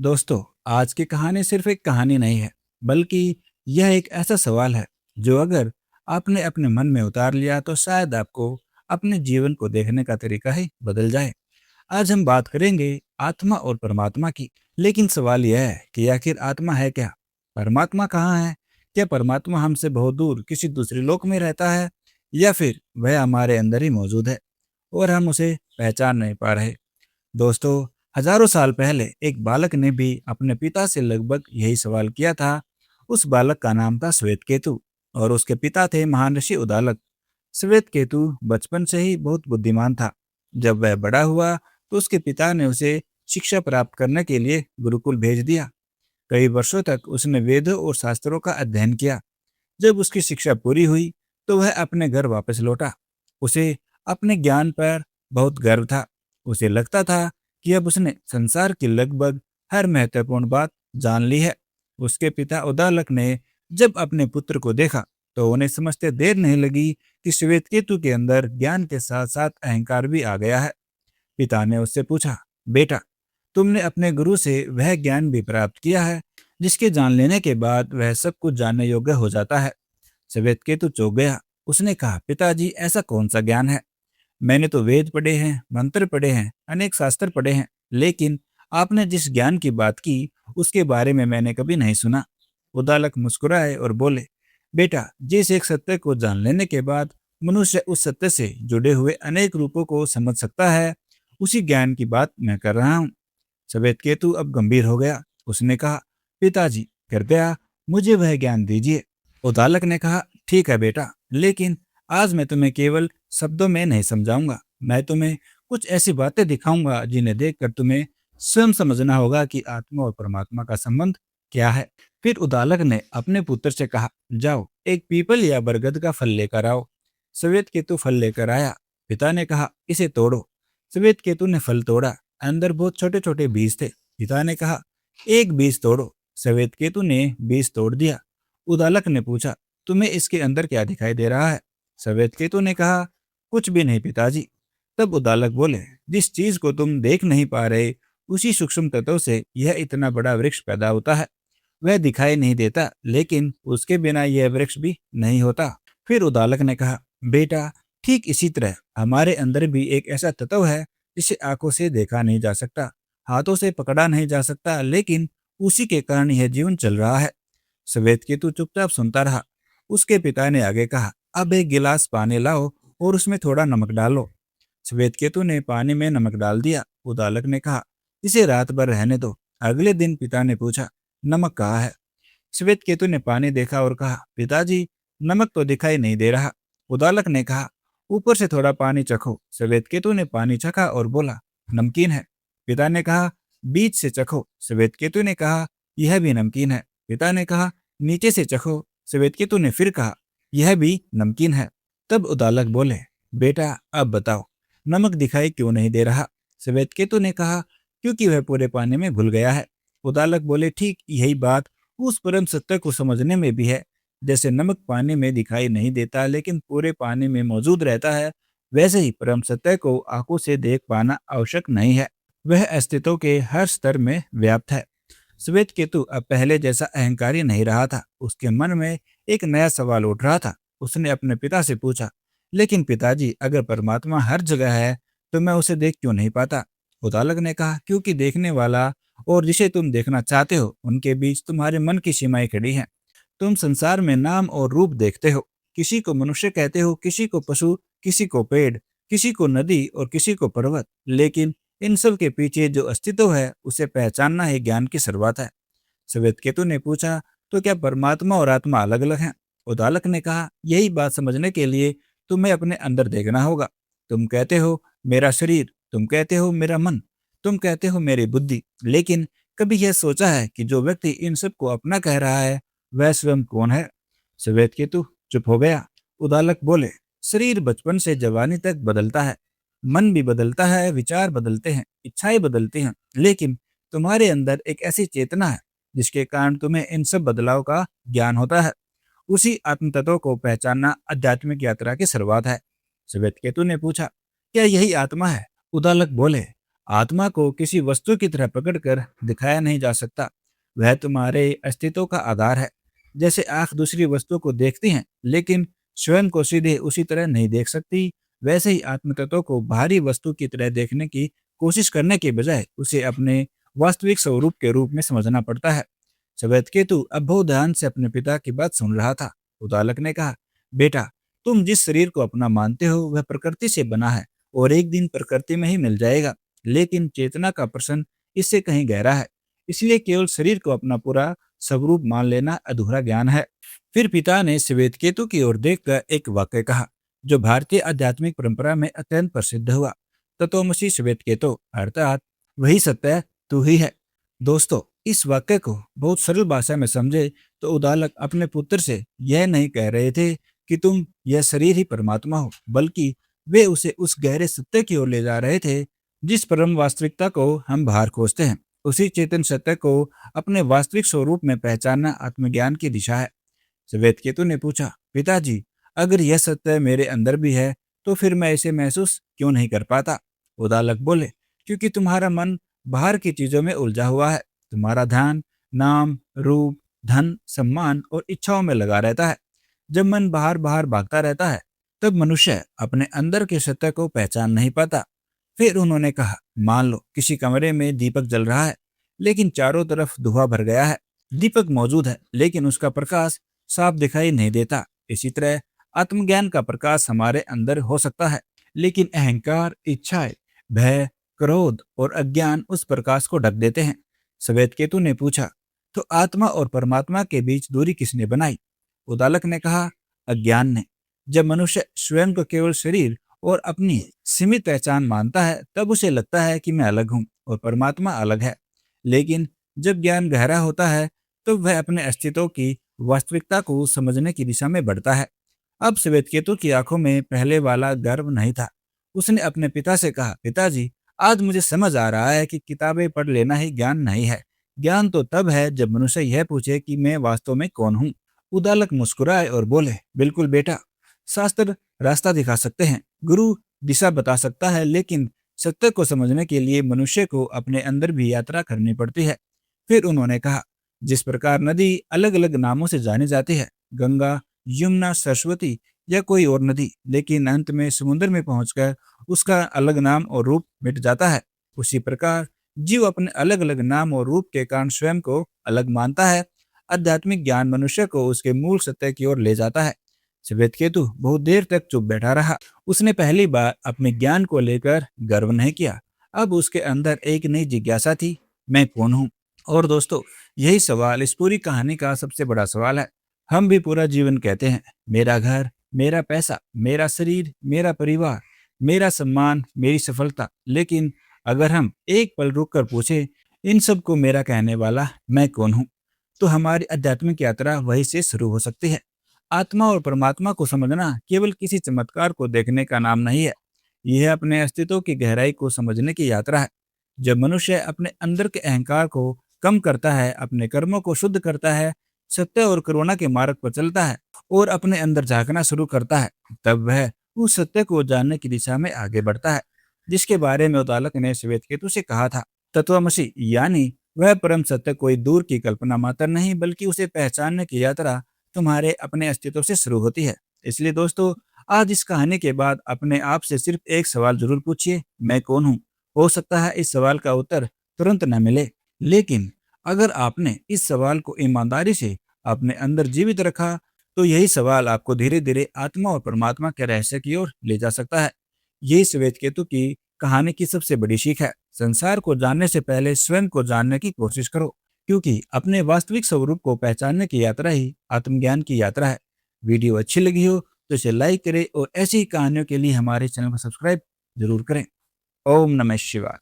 दोस्तों, आज की कहानी सिर्फ एक कहानी नहीं है, बल्कि यह एक ऐसा सवाल है जो अगर आपने अपने मन में उतार लिया तो शायद आपको अपने जीवन को देखने का तरीका ही बदल जाए। आज हम बात करेंगे आत्मा और परमात्मा की। लेकिन सवाल यह है कि आखिर आत्मा है क्या? परमात्मा कहाँ है? क्या परमात्मा हमसे बहुत दूर किसी दूसरे लोक में रहता है, या फिर वह हमारे अंदर ही मौजूद है और हम उसे पहचान नहीं पा रहे? दोस्तों, हजारों साल पहले एक बालक ने भी अपने पिता से लगभग यही सवाल किया था। उस बालक का नाम था श्वेतकेतु और उसके पिता थे महान ऋषि उदालक। श्वेतकेतु बचपन से ही बहुत बुद्धिमान था। जब वह बड़ा हुआ तो उसके पिता ने उसे शिक्षा प्राप्त करने के लिए गुरुकुल भेज दिया। कई वर्षों तक उसने वेदों और शास्त्रों का अध्ययन किया। जब उसकी शिक्षा पूरी हुई तो वह अपने घर वापस लौटा। उसे अपने ज्ञान पर बहुत गर्व था। उसे लगता था कि अब उसने संसार की लगभग हर महत्वपूर्ण बात जान ली है। उसके पिता उदालक ने जब अपने पुत्र को देखा तो उन्हें समझते देर नहीं लगी कि श्वेतकेतु के अंदर ज्ञान के साथ साथ अहंकार भी आ गया है। पिता ने उससे पूछा, बेटा, तुमने अपने गुरु से वह ज्ञान भी प्राप्त किया है जिसके जान लेने के बाद वह सब कुछ जानने योग्य हो जाता है? श्वेतकेतु चौंक गया। उसने कहा, पिताजी, ऐसा कौन सा ज्ञान है? मैंने तो वेद पढ़े हैं, मंत्र पढ़े हैं, अनेक शास्त्र पढ़े हैं, लेकिन आपने जिस ज्ञान की बात की उसके बारे में मैंने कभी नहीं सुना। उदालक मुस्कुराए और बोले, बेटा, जिस एक सत्य को जान लेने के बाद मनुष्य उस सत्य से जुड़े हुए अनेक रूपों को समझ सकता है, उसी ज्ञान की बात मैं कर रहा हूँ। श्वेतकेतु अब गंभीर हो गया। उसने कहा, पिताजी, कृपया मुझे वह ज्ञान दीजिए। उदालक ने कहा, ठीक है बेटा, लेकिन आज मैं तुम्हें केवल शब्दों में नहीं समझाऊंगा। मैं तुम्हें कुछ ऐसी बातें दिखाऊंगा जिन्हें देखकर तुम्हें स्वयं समझना होगा कि आत्मा और परमात्मा का संबंध क्या है। फिर उदालक ने अपने पुत्र से कहा, जाओ एक पीपल या बरगद का फल लेकर आओ। श्वेत केतु फल लेकर आया। पिता ने कहा, इसे तोड़ो। श्वेत केतु ने फल तोड़ा। अंदर बहुत छोटे छोटे बीज थे। पिता ने कहा, एक बीज तोड़ो। श्वेत केतु ने बीज तोड़ दिया। उदालक ने पूछा, तुम्हें इसके अंदर क्या दिखाई दे रहा है? श्वेतकेतु ने कहा, कुछ भी नहीं पिताजी। तब उदालक बोले, जिस चीज को तुम देख नहीं पा रहे उसी सूक्ष्म तत्व से यह इतना बड़ा वृक्ष पैदा होता है। वह दिखाई नहीं देता, लेकिन उसके बिना यह वृक्ष भी नहीं होता। फिर उदालक ने कहा, बेटा, ठीक इसी तरह हमारे अंदर भी एक ऐसा तत्व है जिसे आंखों से देखा नहीं जा सकता, हाथों से पकड़ा नहीं जा सकता, लेकिन उसी के कारण यह जीवन चल रहा है। श्वेतकेतु चुपचाप सुनता रहा। उसके पिता ने आगे कहा, अब एक गिलास पानी लाओ और उसमें थोड़ा नमक डालो। श्वेतकेतु ने पानी में नमक डाल दिया। उदालक ने कहा, इसे रात भर रहने दो। अगले दिन पिता ने पूछा, नमक कहाँ है? श्वेतकेतु ने पानी देखा और कहा, पिताजी, नमक तो दिखाई नहीं दे रहा। उदालक ने कहा, ऊपर से थोड़ा पानी चखो। श्वेतकेतु ने पानी चखा और बोला, नमकीन है। पिता ने कहा, बीच से चखो। श्वेतकेतु ने कहा, यह भी नमकीन है। पिता ने कहा, नीचे से चखो। श्वेतकेतु ने फिर कहा, यह भी नमकीन है। तब उदालक बोले, बेटा, अब बताओ, नमक दिखाई क्यों नहीं दे रहा? श्वेतकेतु ने कहा, क्योंकि वह पूरे पानी में घुल गया है। उदालक बोले, ठीक यही बात उस परम सत्य को समझने में भी है। जैसे नमक पानी में दिखाई नहीं देता लेकिन पूरे पानी में मौजूद रहता है, वैसे ही परम सत्य को आंखों से देख पाना आवश्यक नहीं है। वह अस्तित्व के हर स्तर में व्याप्त है। श्वेतकेतु अब पहले जैसा अहंकारी नहीं रहा था। उसके मन में एक नया सवाल उठ रहा था। उसने अपने पिता से पूछा, लेकिन पिताजी, अगर परमात्मा हर जगह है तो मैं उसे देख क्यों नहीं पाता? उदालक ने कहा, क्योंकि देखने वाला और जिसे तुम देखना चाहते हो उनके बीच तुम्हारे मन की सीमाएं खड़ी हैं। तुम संसार में नाम और रूप देखते हो। किसी को मनुष्य कहते हो, किसी को पशु, किसी को पेड़, किसी को नदी और किसी को पर्वत, लेकिन इन सब के पीछे जो अस्तित्व है उसे पहचानना ही ज्ञान की शुरुआत है। श्वेतकेतु ने पूछा, तो क्या परमात्मा और आत्मा अलग अलग हैं? उदालक ने कहा, यही बात समझने के लिए तुम्हें अपने अंदर देखना होगा। तुम कहते हो मेरा शरीर, तुम कहते हो मेरा मन, तुम कहते हो मेरी बुद्धि, लेकिन कभी यह सोचा है कि जो व्यक्ति इन सब को अपना कह रहा है वह स्वयं कौन है? श्वेतकेतु चुप हो गया। उदालक बोले, शरीर बचपन से जवानी तक बदलता है, मन भी बदलता है, विचार बदलते हैं, इच्छाएं बदलती हैं, लेकिन तुम्हारे अंदर एक ऐसी चेतना है जिसके कारण तुम्हें इन सब बदलाव का ज्ञान होता है। उसी आत्म तत्व को पहचानना आध्यात्मिक यात्रा की शुरुआत है। श्वेतकेतु ने पूछा, क्या यही आत्मा है? उदालक बोले, आत्मा को किसी वस्तु की तरह पकड़कर दिखाया नहीं जा सकता। वह तुम्हारे अस्तित्व का आधार है। जैसे आंख दूसरी वस्तु को देखती है लेकिन स्वयं को सीधे उसी तरह नहीं देख सकती, वैसे ही आत्म तत्व को बाहरी वस्तु की तरह देखने की कोशिश करने के बजाय उसे अपने वास्तविक स्वरूप के रूप में समझना पड़ता है। श्वेतकेतु अब बहुत ध्यान से अपने पिता की बात सुन रहा था। उदालक ने कहा, बेटा, तुम जिस शरीर को अपना मानते हो वह प्रकृति से बना है और एक दिन प्रकृति में ही मिल जाएगा, लेकिन चेतना का प्रश्न इससे कहीं गहरा है। इसलिए केवल शरीर को अपना पूरा स्वरूप मान लेना अधूरा ज्ञान है। फिर पिता ने श्वेतकेतु की ओर देखकर एक वाक्य कहा, जो भारतीय आध्यात्मिक परंपरा में अत्यंत प्रसिद्ध हुआ, तत्वमसि श्वेतकेतु, अर्थात वही सत्य तू ही है। दोस्तों, इस वाक्य को बहुत सरल भाषा में समझे तो उदालक अपने पुत्र से यह नहीं कह रहे थे कि तुम यह शरीर ही परमात्मा हो, बल्कि वे उसे उस गहरे सत्य की ओर ले जा रहे थे जिस परम वास्तविकता को हम बाहर खोजते हैं। उसी चेतन सत्य को अपने वास्तविक स्वरूप में पहचानना आत्मज्ञान की दिशा है। श्वेतकेतु ने पूछा, पिताजी, अगर यह सत्य मेरे अंदर भी है तो फिर मैं इसे महसूस क्यों नहीं कर पाता? उदालक बोले, क्योंकि तुम्हारा मन बाहर की चीजों में उलझा हुआ है। तुम्हारा ध्यान नाम, रूप, धन, सम्मान और इच्छाओं में लगा रहता है। जब मन बाहर बाहर भागता रहता है तब मनुष्य अपने अंदर के सत्य को पहचान नहीं पाता। फिर उन्होंने कहा, मान लो किसी कमरे में दीपक जल रहा है लेकिन चारों तरफ धुआं भर गया है। दीपक मौजूद है लेकिन उसका प्रकाश साफ दिखाई नहीं देता। इसी तरह आत्मज्ञान का प्रकाश हमारे अंदर हो सकता है, लेकिन अहंकार, इच्छाएं, भय, क्रोध और अज्ञान उस प्रकाश को ढक देते हैं। श्वेतकेतु ने पूछा, तो आत्मा और परमात्मा के बीच दूरी किसने बनाई? उदालक ने कहा, अज्ञान ने। जब मनुष्य स्वयं को केवल शरीर और अपनी सीमित पहचान मानता है तब उसे लगता है कि मैं अलग हूँ और परमात्मा अलग है। लेकिन जब ज्ञान गहरा होता है तो वह अपने अस्तित्व की वास्तविकता को समझने की दिशा में बढ़ता है। अब श्वेतकेतु की आंखों में पहले वाला गर्व नहीं था। उसने अपने पिता से कहा, पिताजी, आज मुझे समझ आ रहा है कि किताबें पढ़ लेना ही ज्ञान नहीं है। ज्ञान तो तब है जब मनुष्य यह पूछे कि मैं वास्तव में कौन हूँ। उदालक मुस्कुराए और बोले, बिल्कुल बेटा, शास्त्र रास्ता दिखा सकते हैं, गुरु दिशा बता सकता है, लेकिन सत्य को समझने के लिए मनुष्य को अपने अंदर भी यात्रा करनी पड़ती है। फिर उन्होंने कहा, जिस प्रकार नदी अलग अलग नामों से जानी जाती है, गंगा, यमुना, सरस्वती या कोई और नदी, लेकिन अंत में समुद्र में पहुंचकर उसका अलग नाम और रूप मिट जाता है, उसी प्रकार जीव अपने अलग अलग नाम और रूप के कारण स्वयं को अलग मानता है। आध्यात्मिक ज्ञान मनुष्य को उसके मूल सत्य की ओर ले जाता है। श्वेतकेतु बहुत देर तक चुप बैठा रहा। उसने पहली बार अपने ज्ञान को लेकर गर्व नहीं किया। अब उसके अंदर एक नई जिज्ञासा थी, मैं कौन हूँ? और दोस्तों, यही सवाल इस पूरी कहानी का सबसे बड़ा सवाल है। हम भी पूरा जीवन कहते हैं, मेरा घर, मेरा पैसा, मेरा शरीर, मेरा परिवार, मेरा सम्मान, मेरी सफलता, लेकिन अगर हम एक पल रुक कर पूछे, इन सब को मेरा कहने वाला मैं कौन हूँ, तो हमारी आध्यात्मिक यात्रा वहीं से शुरू हो सकती है। आत्मा और परमात्मा को समझना केवल किसी चमत्कार को देखने का नाम नहीं है, यह अपने अस्तित्व की गहराई को समझने की यात्रा है। जब मनुष्य अपने अंदर के अहंकार को कम करता है, अपने कर्मों को शुद्ध करता है, सत्य और करुणा के मार्ग पर चलता है और अपने अंदर झांकना शुरू करता है, तब वह उस सत्य को जानने की दिशा में आगे बढ़ता है जिसके बारे में उदालक ने श्वेतकेतु से कहा था। तत्वमसि यानी वह परम सत्य कोई दूर की कल्पना मात्र नहीं, बल्कि उसे पहचानने की यात्रा तुम्हारे अपने अस्तित्व से शुरू होती है। इसलिए दोस्तों, आज इस कहानी के बाद अपने आप से सिर्फ एक सवाल जरूर पूछिए, मैं कौन हूँ? हो सकता है इस सवाल का उत्तर तुरंत न मिले, लेकिन अगर आपने इस सवाल को ईमानदारी से अपने अंदर जीवित रखा तो यही सवाल आपको धीरे धीरे आत्मा और परमात्मा के रहस्य की ओर ले जा सकता है। यही श्वेतकेतु की कहानी की सबसे बड़ी सीख है। संसार को जानने से पहले स्वयं को जानने की कोशिश करो, क्योंकि अपने वास्तविक स्वरूप को पहचानने की यात्रा ही आत्मज्ञान की यात्रा है। वीडियो अच्छी लगी हो तो इसे लाइक करें और ऐसी ही कहानियों के लिए हमारे चैनल को सब्सक्राइब जरूर करें। ओम नमः शिवाय।